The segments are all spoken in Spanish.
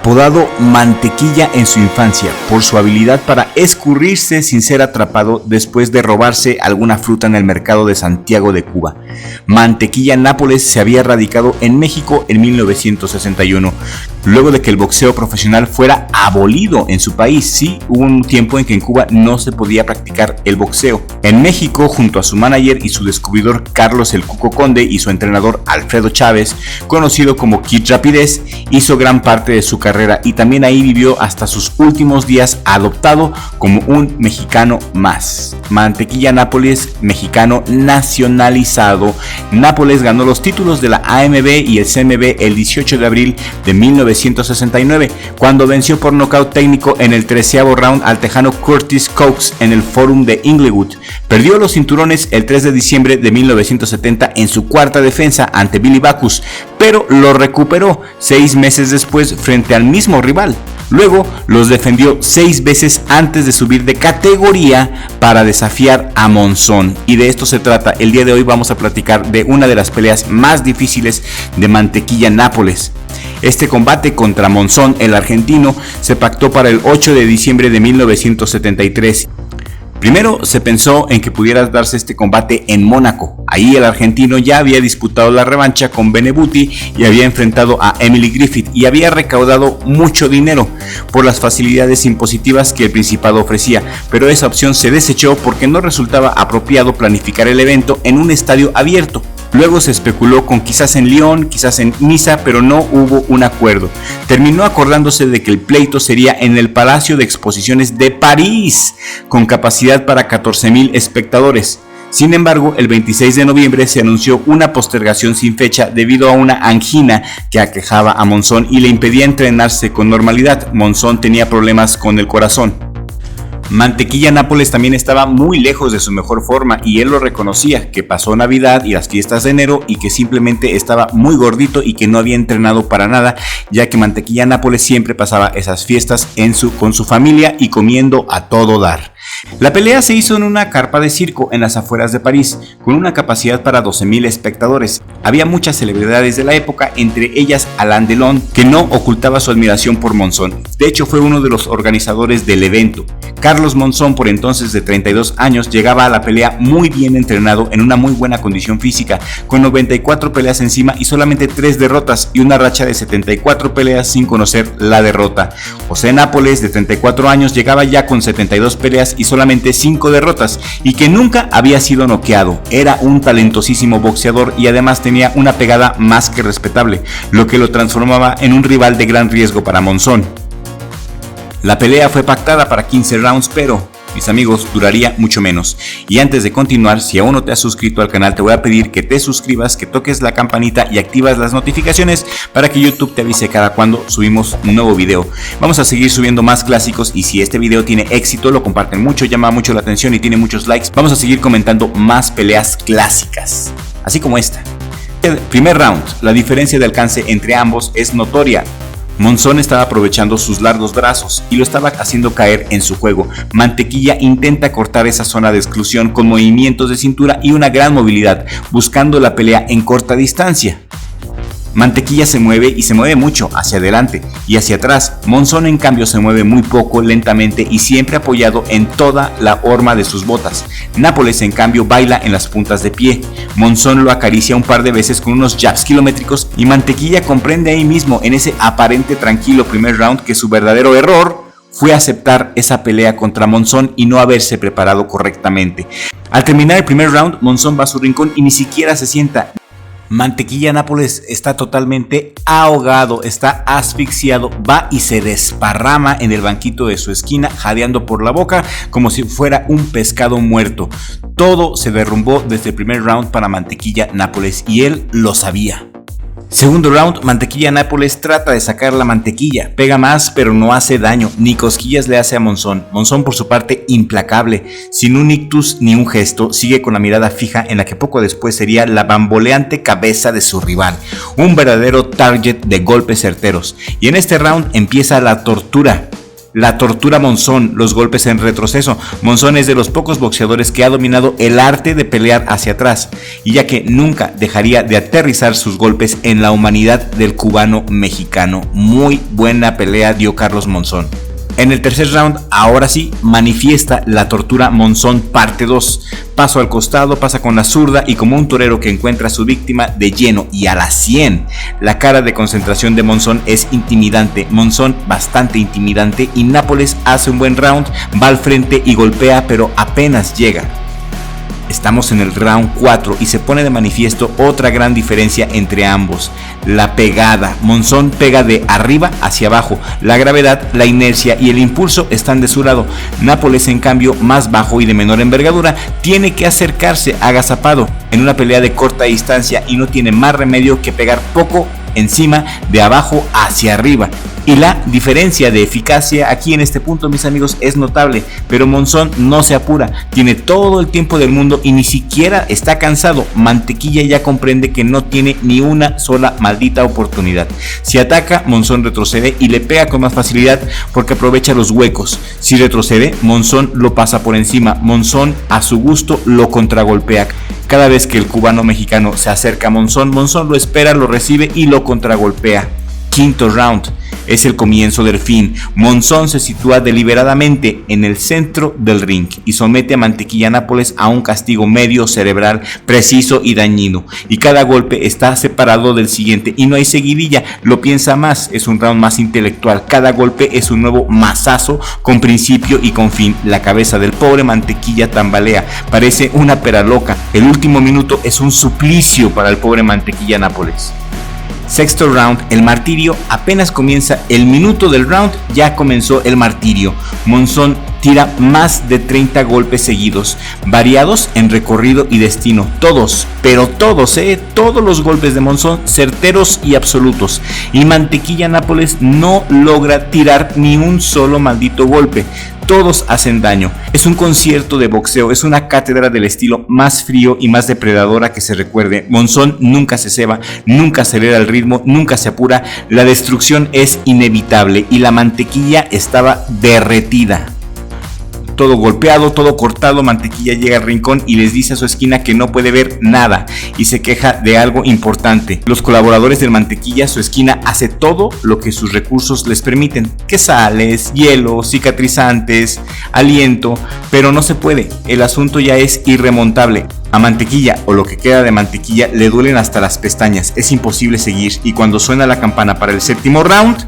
apodado Mantequilla en su infancia por su habilidad para escurrirse sin ser atrapado después de robarse alguna fruta en el mercado de Santiago de Cuba. Mantequilla Nápoles se había radicado en México en 1961, luego de que el boxeo profesional fuera abolido en su país. Sí, hubo un tiempo en que en Cuba no se podía practicar el boxeo. En México, junto a su manager y su descubridor Carlos el Cuco Conde y su entrenador Alfredo Chávez, conocido como Kid Rapidez, hizo gran parte de su carrera y también ahí vivió hasta sus últimos días, adoptado como un mexicano más. Mantequilla Nápoles, mexicano nacionalizado. Nápoles ganó los títulos de la AMB y el CMB el 18 de abril de 1969, cuando venció por nocaut técnico en el 13º round al tejano Curtis Cox en el Forum de Inglewood. Perdió los cinturones el 3 de diciembre de 1970 en su cuarta defensa ante Billy Backus, pero lo recuperó 6 meses después frente al mismo rival. Luego los defendió 6 veces antes de subir de categoría para desafiar a Monzón. Y de esto se trata. El día de hoy vamos a platicar de una de las peleas más difíciles de Mantequilla Nápoles. Este combate contra Monzón, el argentino, se pactó para el 8 de diciembre de 1973. Primero se pensó en que pudiera darse este combate en Mónaco. Ahí el argentino ya había disputado la revancha con Benebuti y había enfrentado a Emily Griffith y había recaudado mucho dinero por las facilidades impositivas que el Principado ofrecía, pero esa opción se desechó porque no resultaba apropiado planificar el evento en un estadio abierto. Luego se especuló con quizás en Lyon, quizás en Niza, pero no hubo un acuerdo. Terminó acordándose de que el pleito sería en el Palacio de Exposiciones de París, con capacidad para 14,000 espectadores. Sin embargo, el 26 de noviembre se anunció una postergación sin fecha debido a una angina que aquejaba a Monzón y le impedía entrenarse con normalidad. Monzón tenía problemas con el corazón. Mantequilla Nápoles también estaba muy lejos de su mejor forma y él lo reconocía, que pasó Navidad y las fiestas de enero y que simplemente estaba muy gordito y que no había entrenado para nada, ya que Mantequilla Nápoles siempre pasaba esas fiestas con su familia y comiendo a todo dar. La pelea se hizo en una carpa de circo en las afueras de París, con una capacidad para 12,000 espectadores. Había muchas celebridades de la época, entre ellas Alain Delon, que no ocultaba su admiración por Monzón. De hecho, fue uno de los organizadores del evento. Carlos Monzón, por entonces de 32 años, llegaba a la pelea muy bien entrenado, en una muy buena condición física, con 94 peleas encima y solamente 3 derrotas y una racha de 74 peleas sin conocer la derrota. José Nápoles, de 34 años, llegaba ya con 72 peleas y solamente 5 derrotas y que nunca había sido noqueado. Era un talentosísimo boxeador y además tenía una pegada más que respetable, lo que lo transformaba en un rival de gran riesgo para Monzón. La pelea fue pactada para 15 rounds, pero, mis amigos, duraría mucho menos. Y antes de continuar, si aún no te has suscrito al canal, te voy a pedir que te suscribas, que toques la campanita y activas las notificaciones para que YouTube te avise cada cuando subimos un nuevo video. Vamos a seguir subiendo más clásicos y si este video tiene éxito, lo comparten mucho, llama mucho la atención y tiene muchos likes, vamos a seguir comentando más peleas clásicas, así como esta. Primer round, la diferencia de alcance entre ambos es notoria. Monzón estaba aprovechando sus largos brazos y lo estaba haciendo caer en su juego. Mantequilla intenta cortar esa zona de exclusión con movimientos de cintura y una gran movilidad, buscando la pelea en corta distancia. Mantequilla se mueve y se mueve mucho hacia adelante y hacia atrás. Monzón en cambio se mueve muy poco, lentamente y siempre apoyado en toda la horma de sus botas. Nápoles en cambio baila en las puntas de pie. Monzón lo acaricia un par de veces con unos jabs kilométricos y Mantequilla comprende ahí mismo, en ese aparente tranquilo primer round, que su verdadero error fue aceptar esa pelea contra Monzón y no haberse preparado correctamente. Al terminar el primer round, Monzón va a su rincón y ni siquiera se sienta. Mantequilla Nápoles está totalmente ahogado, está asfixiado, va y se desparrama en el banquito de su esquina, jadeando por la boca como si fuera un pescado muerto. Todo se derrumbó desde el primer round para Mantequilla Nápoles y él lo sabía. Segundo round, Mantequilla Nápoles trata de sacar la mantequilla, pega más pero no hace daño, ni cosquillas le hace a Monzón. Monzón por su parte implacable, sin un ictus ni un gesto, sigue con la mirada fija en la que poco después sería la bamboleante cabeza de su rival, un verdadero target de golpes certeros. Y en este round empieza la tortura. La tortura Monzón, los golpes en retroceso. Monzón es de los pocos boxeadores que ha dominado el arte de pelear hacia atrás, y ya que nunca dejaría de aterrizar sus golpes en la humanidad del cubano mexicano. Muy buena pelea dio Carlos Monzón. En el tercer round, ahora sí, manifiesta la tortura Monzón parte 2. Paso al costado, pasa con la zurda y como un torero que encuentra a su víctima de lleno y a la 100. La cara de concentración de Monzón es intimidante, Monzón bastante intimidante, y Nápoles hace un buen round, va al frente y golpea, pero apenas llega. Estamos en el round 4 y se pone de manifiesto otra gran diferencia entre ambos: la pegada. Monzón pega de arriba hacia abajo, la gravedad, la inercia y el impulso están de su lado. Nápoles, en cambio, más bajo y de menor envergadura, tiene que acercarse agazapado en una pelea de corta distancia y no tiene más remedio que pegar poco encima, de abajo hacia arriba. Y la diferencia de eficacia aquí en este punto, mis amigos, es notable, pero Monzón no se apura, tiene todo el tiempo del mundo y ni siquiera está cansado. Mantequilla ya comprende que no tiene ni una sola maldita oportunidad. Si ataca, Monzón retrocede y le pega con más facilidad porque aprovecha los huecos. Si retrocede, Monzón lo pasa por encima. Monzón, a su gusto, lo contragolpea. Cada vez que el cubano mexicano se acerca a Monzón, Monzón lo espera, lo recibe y lo contragolpea. Quinto round. Es el comienzo del fin. Monzón se sitúa deliberadamente en el centro del ring y somete a Mantequilla Nápoles a un castigo medio cerebral, preciso y dañino. Y cada golpe está separado del siguiente y no hay seguidilla. Lo piensa más, es un round más intelectual. Cada golpe es un nuevo mazazo con principio y con fin. La cabeza del pobre Mantequilla tambalea, parece una pera loca. El último minuto es un suplicio para el pobre Mantequilla Nápoles. Sexto round, el martirio. Apenas comienza el minuto del round, ya comenzó el martirio. Monzón tira más de 30 golpes seguidos, variados en recorrido y destino. Todos, pero todos, todos los golpes de Monzón certeros y absolutos. Y Mantequilla Nápoles no logra tirar ni un solo maldito golpe. Todos hacen daño. Es un concierto de boxeo, es una cátedra del estilo más frío y más depredadora que se recuerde. Monzón nunca se ceba, nunca acelera el ritmo, nunca se apura. La destrucción es inevitable y la Mantequilla estaba derretida. Todo golpeado, todo cortado, Mantequilla llega al rincón y les dice a su esquina que no puede ver nada y se queja de algo importante. Los colaboradores del Mantequilla, su esquina, hace todo lo que sus recursos les permiten: quesales, hielo, cicatrizantes, aliento, pero no se puede. El asunto ya es irremontable. A Mantequilla, o lo que queda de Mantequilla, le duelen hasta las pestañas. Es imposible seguir, y cuando suena la campana para el séptimo round,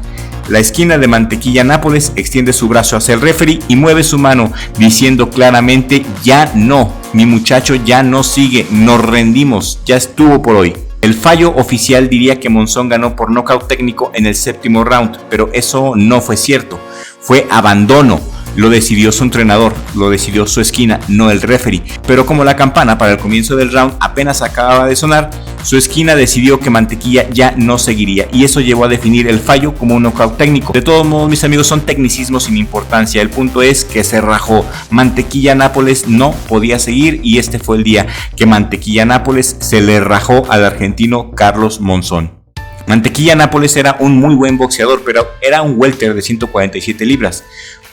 la esquina de Mantequilla Nápoles extiende su brazo hacia el referee y mueve su mano diciendo claramente: ya no, mi muchacho ya no sigue, nos rendimos, ya estuvo por hoy. El fallo oficial diría que Monzón ganó por nocaut técnico en el séptimo round, pero eso no fue cierto, fue abandono. Lo decidió su entrenador, lo decidió su esquina, no el referee. Pero como la campana para el comienzo del round apenas acababa de sonar, su esquina decidió que Mantequilla ya no seguiría, y eso llevó a definir el fallo como un knockout técnico. De todos modos, mis amigos, son tecnicismos sin importancia. El punto es que se rajó. Mantequilla Nápoles no podía seguir, y este fue el día que Mantequilla Nápoles se le rajó al argentino Carlos Monzón. Mantequilla Nápoles era un muy buen boxeador, pero era un welter de 147 libras.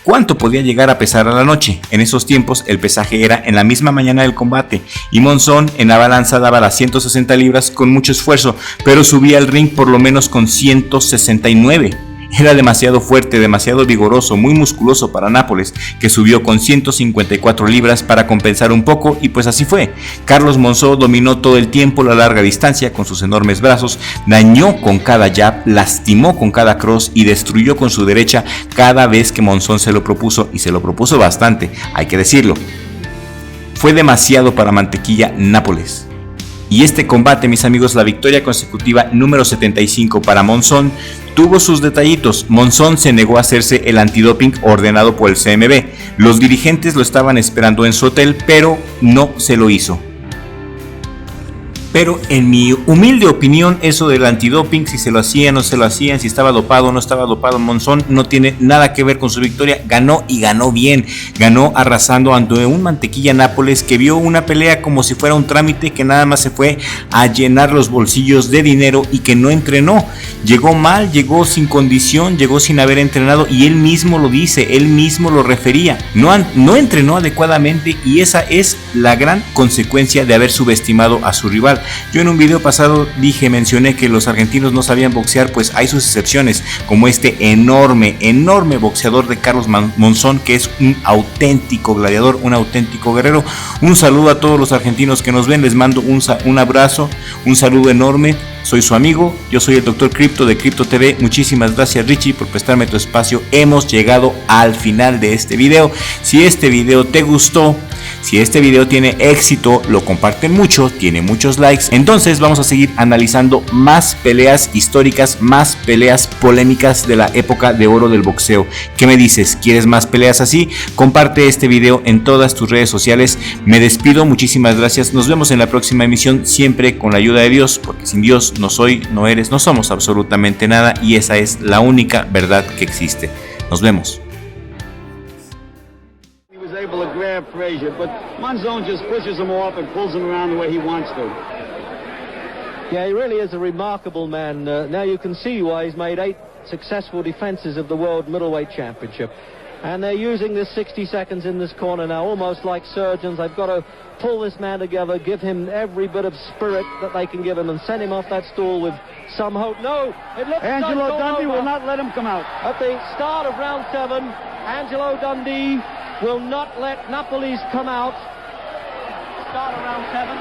¿Cuánto podía llegar a pesar a la noche? En esos tiempos el pesaje era en la misma mañana del combate, y Monzón en la balanza daba las 160 libras con mucho esfuerzo, pero subía al ring por lo menos con 169. Era demasiado fuerte, demasiado vigoroso, muy musculoso para Nápoles, que subió con 154 libras para compensar un poco, y pues así fue. Carlos Monzón dominó todo el tiempo la larga distancia con sus enormes brazos, dañó con cada jab, lastimó con cada cross y destruyó con su derecha cada vez que Monzón se lo propuso, y se lo propuso bastante, hay que decirlo. Fue demasiado para Mantequilla Nápoles. Y este combate, mis amigos, la victoria consecutiva número 75 para Monzón, tuvo sus detallitos. Monzón se negó a hacerse el antidoping ordenado por el CMB. Los dirigentes lo estaban esperando en su hotel, pero no se lo hizo. Pero en mi humilde opinión, eso del antidoping, si se lo hacían o no se lo hacían, si estaba dopado o no estaba dopado Monzón, no tiene nada que ver con su victoria. Ganó y ganó bien, ganó arrasando ante un Mantequilla Nápoles que vio una pelea como si fuera un trámite, que nada más se fue a llenar los bolsillos de dinero y que no entrenó. Llegó mal, llegó sin condición, llegó sin haber entrenado, y él mismo lo dice, él mismo lo refería. No entrenó adecuadamente, y esa es la gran consecuencia de haber subestimado a su rival. Yo en un video pasado mencioné que los argentinos no sabían boxear, pues hay sus excepciones, como este enorme boxeador de Carlos Monzón, que es un auténtico gladiador, un auténtico guerrero. Un saludo a todos los argentinos que nos ven, les mando un abrazo, un saludo enorme. Soy su amigo, yo soy el Dr. Crypto de Crypto TV. Muchísimas gracias, Richie, por prestarme tu espacio. Hemos llegado al final de este video. Si este video te gustó, si este video tiene éxito, lo comparten mucho, tiene muchos likes, entonces vamos a seguir analizando más peleas históricas, más peleas polémicas de la época de oro del boxeo. ¿Qué me dices? ¿Quieres más peleas así? Comparte este video en todas tus redes sociales. Me despido, muchísimas gracias. Nos vemos en la próxima emisión, siempre con la ayuda de Dios, porque sin Dios no soy, no eres, no somos absolutamente nada, y esa es la única verdad que existe. Nos vemos. Able to grab Frazier, but Monzon just pushes him off and pulls him around the way he wants to. Yeah, he really is a remarkable man. Now you can see why he's made 8 successful defenses of the World Middleweight Championship. And they're using this 60 seconds in this corner now, almost like surgeons. They've got to pull this man together, give him every bit of spirit that they can give him, and send him off that stool with some hope. No, it looks like Angelo Dundee will not let him come out. At the start of round 7, Angelo Dundee will not let Napoles come out. Start of round 7.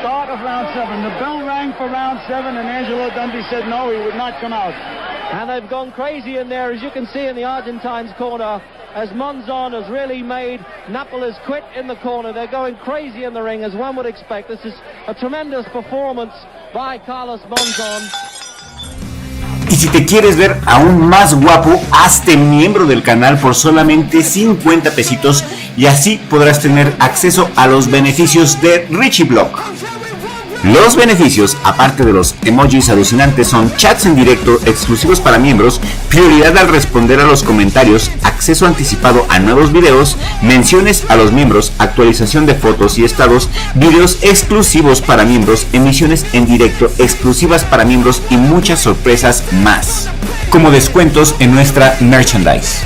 Start of round 7. The bell rang for round 7, and Angelo Dundee said no, he would not come out. And they've gone crazy in there, as you can see in the Argentine's corner, as Monzon has really made Napoles quit in the corner. They're going crazy in the ring, as one would expect. This is a tremendous performance by Carlos Monzon. Y si te quieres ver aún más guapo, hazte miembro del canal por solamente 50 pesitos, y así podrás tener acceso a los beneficios de Richie Blog. Los beneficios, aparte de los emojis alucinantes, son chats en directo exclusivos para miembros, prioridad al responder a los comentarios, acceso anticipado a nuevos videos, menciones a los miembros, actualización de fotos y estados, videos exclusivos para miembros, emisiones en directo exclusivas para miembros y muchas sorpresas más, como descuentos en nuestra merchandise.